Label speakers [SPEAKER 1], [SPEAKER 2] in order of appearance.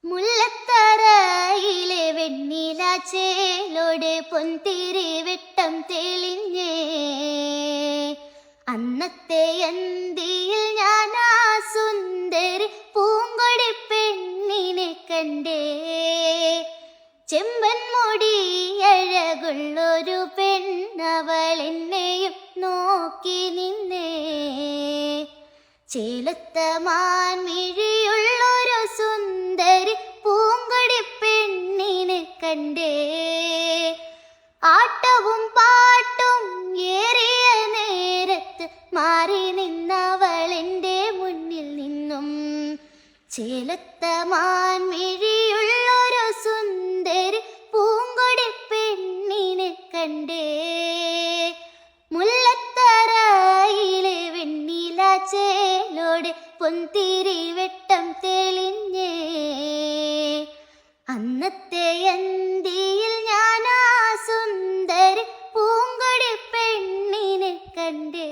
[SPEAKER 1] മുല്ലത്തറയിലെ വെണ്ണില ചേലോട് പൊൻതിരി വെട്ടം തെളിഞ്ഞേ. അന്നത്തെ അന്തിയിൽ ഞാൻ ആ സുന്ദരി പൂങ്കൊടി പെണ്ണിനെ കണ്ടേ. ചെമ്പൻ മുടി അഴകുള്ളൊരു പെണ്ണവൾ എന്നെയും നോക്കി നിന്നേ. ചേലത്ത മാൻമിഴിയുള്ളൊരു സുന്ദരി പൂങ്കൊടി പെണ്ണിനെ കണ്ടേ. ആട്ടവും പാട്ടും ഏറിയ നേരത്ത് മാറി നിന്നവൾ എൻ്റെ മുന്നിൽ നിന്നും. ചേലത്ത മാൻമിഴിയുള്ളൊരു സുന്ദരി പൂങ്കൊടി പെണ്ണിനെ കണ്ടേ. മുല്ലത്തറയിലെ വെണ്ണില ചേലോട് പൊൻതിരി വെട്ടം തെളിഞ്ഞേ. അന്നത്തെ അന്തിയിൽ ഞാൻ ആ സുന്ദരി പൂങ്കൊടി പെണ്ണിനെ കണ്ടേ.